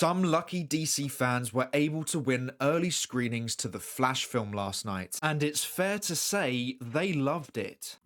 Some lucky DC fans were able to win early screenings to the Flash film last night, and it's fair to say they loved it.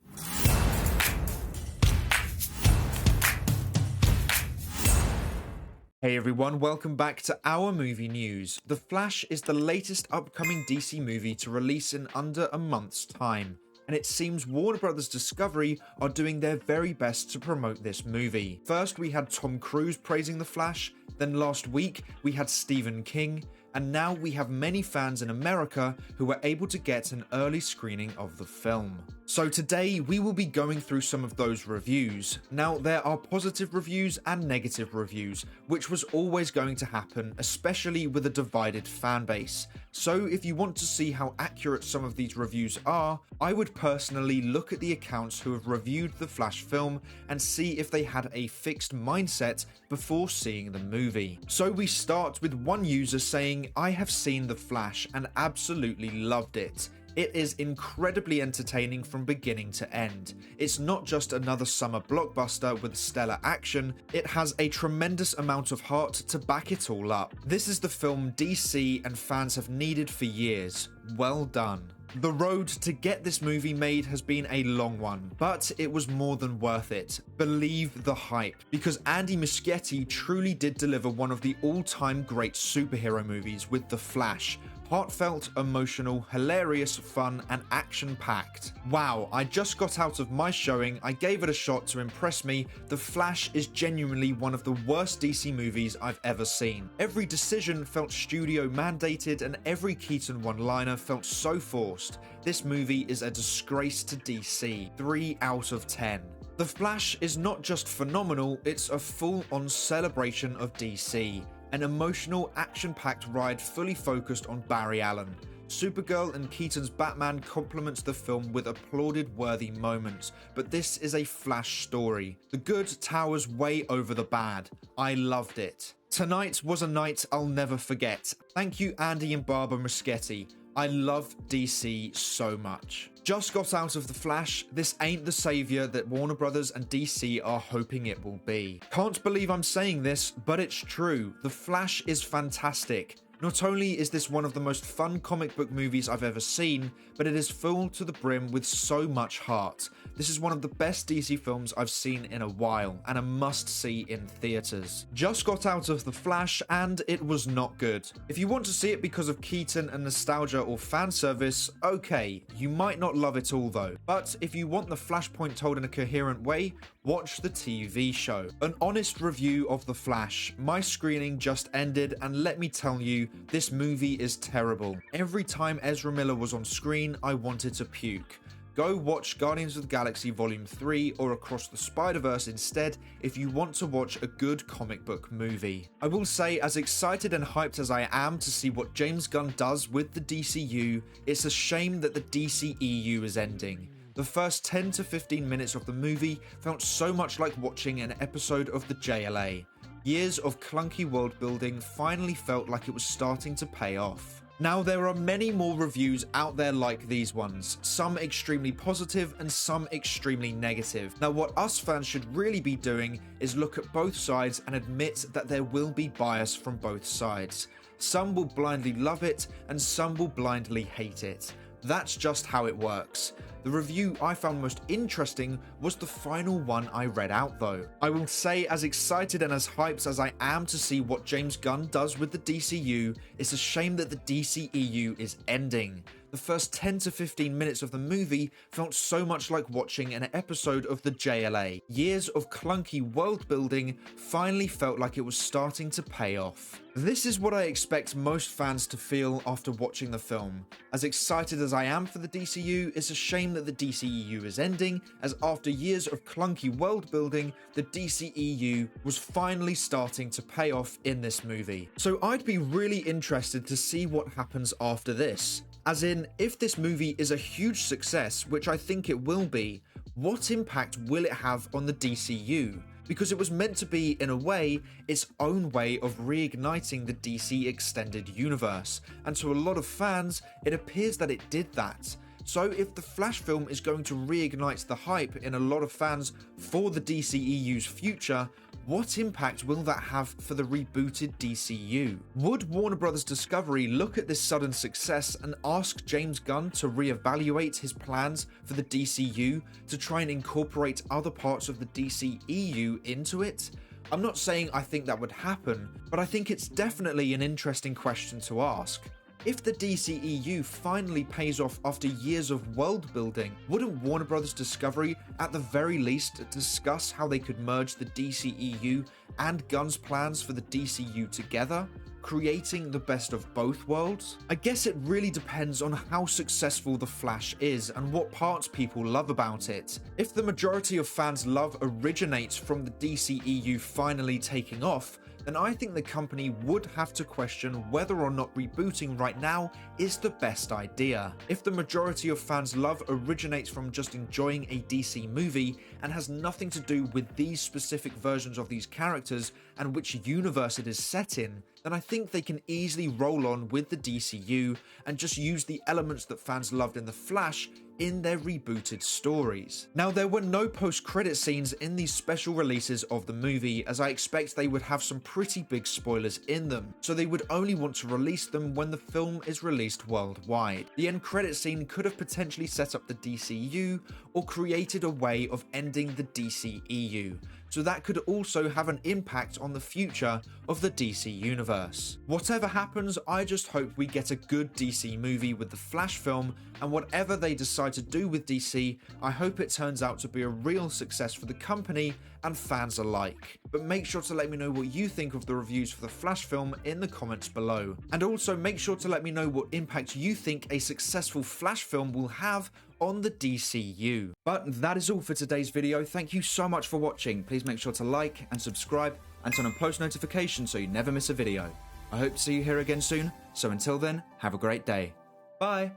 Hey everyone, welcome back to our movie news. The Flash is the latest upcoming DC movie to release in under a month's time, and it seems Warner Bros. Discovery are doing their very best to promote this movie. First we had Tom Cruise praising The Flash, then last week we had Stephen King, and now we have many fans in America who were able to get an early screening of the film. So today we will be going through some of those reviews. Now there are positive reviews and negative reviews, which was always going to happen, especially with a divided fan base. So if you want to see how accurate some of these reviews are, I would personally look at the accounts who have reviewed the Flash film and see if they had a fixed mindset before seeing the movie. So we start with one user saying, "I have seen The Flash and absolutely loved it. It is incredibly entertaining from beginning to end. It's not just another summer blockbuster with stellar action, it has a tremendous amount of heart to back it all up. This is the film DC and fans have needed for years. Well done." The road to get this movie made has been a long one, but it was more than worth it. Believe the hype, because Andy Muschietti truly did deliver one of the all-time great superhero movies with The Flash. Heartfelt, emotional, hilarious, fun, and action-packed. Wow, I just got out of my showing, I gave it a shot to impress me. The Flash is genuinely one of the worst DC movies I've ever seen. Every decision felt studio mandated and every Keaton one-liner felt so forced. This movie is a disgrace to DC. 3 out of 10. The Flash is not just phenomenal, it's a full-on celebration of DC. An emotional, action-packed ride fully focused on Barry Allen. Supergirl and Keaton's Batman complements the film with applauded-worthy moments, but this is a Flash story. The good towers way over the bad. I loved it. Tonight was a night I'll never forget. Thank you Andy and Barbara Muschietti. I love DC so much. Just got out of The Flash, this ain't the savior that Warner Bros. And DC are hoping it will be. Can't believe I'm saying this, but it's true. The Flash is fantastic. Not only is this one of the most fun comic book movies I've ever seen, but it is full to the brim with so much heart. This is one of the best DC films I've seen in a while, and a must-see in theaters. Just got out of The Flash, and it was not good. If you want to see it because of Keaton and nostalgia or fan service, okay, you might not love it all though. But if you want the Flashpoint told in a coherent way, watch the TV show. An honest review of The Flash. My screening just ended, and let me tell you, this movie is terrible. Every time Ezra Miller was on screen, I wanted to puke. Go watch Guardians of the Galaxy Volume 3 or Across the Spider-Verse instead if you want to watch a good comic book movie. I will say, as excited and hyped as I am to see what James Gunn does with the DCU, it's a shame that the DCEU is ending. The first 10 to 15 minutes of the movie felt so much like watching an episode of the JLA. Years of clunky world building finally felt like it was starting to pay off. Now there are many more reviews out there like these ones, some extremely positive and some extremely negative. Now what us fans should really be doing is look at both sides and admit that there will be bias from both sides. Some will blindly love it and some will blindly hate it. That's just how it works. The review I found most interesting was the final one I read out though. I will say, as excited and as hyped as I am to see what James Gunn does with the DCU, it's a shame that the DCEU is ending. The first 10 to 15 minutes of the movie felt so much like watching an episode of the JLA. Years of clunky world building finally felt like it was starting to pay off. This is what I expect most fans to feel after watching the film. As excited as I am for the DCU, it's a shame that the DCEU is ending, as after years of clunky world building, the DCEU was finally starting to pay off in this movie. So I'd be really interested to see what happens after this. As in, if this movie is a huge success, which I think it will be, what impact will it have on the DCU? Because it was meant to be, in a way, its own way of reigniting the DC Extended Universe, and to a lot of fans, it appears that it did that. So if the Flash film is going to reignite the hype in a lot of fans for the DCEU's future, What impact will that have for the rebooted DCU? Would Warner Bros. Discovery look at this sudden success and ask James Gunn to reevaluate his plans for the DCU to try and incorporate other parts of the DCEU into it? I'm not saying I think that would happen, but I think it's definitely an interesting question to ask. If the DCEU finally pays off after years of world building, wouldn't Warner Bros. Discovery at the very least discuss how they could merge the DCEU and Gunn's plans for the DCU together, creating the best of both worlds? I guess it really depends on how successful The Flash is and what parts people love about it. If the majority of fans' love originates from the DCEU finally taking off, then I think the company would have to question whether or not rebooting right now is the best idea. If the majority of fans' love originates from just enjoying a DC movie and has nothing to do with these specific versions of these characters and which universe it is set in, then I think they can easily roll on with the DCU and just use the elements that fans loved in The Flash in their rebooted stories. Now, there were no post-credit scenes in these special releases of the movie, as I expect they would have some pretty big spoilers in them, so they would only want to release them when the film is released worldwide. The end credit scene could have potentially set up the DCU or created a way of ending the DCEU, so that could also have an impact on the future of the DC universe. Whatever happens, I just hope we get a good DC movie with the Flash film, and whatever they decide to do with DC, I hope it turns out to be a real success for the company and fans alike. But make sure to let me know what you think of the reviews for the Flash film in the comments below. And also make sure to let me know what impact you think a successful Flash film will have on the DCU. But that is all for today's video. Thank you so much for watching. Please make sure to like and subscribe and turn on post notifications so you never miss a video. I hope to see you here again soon, so until then, have a great day. Bye!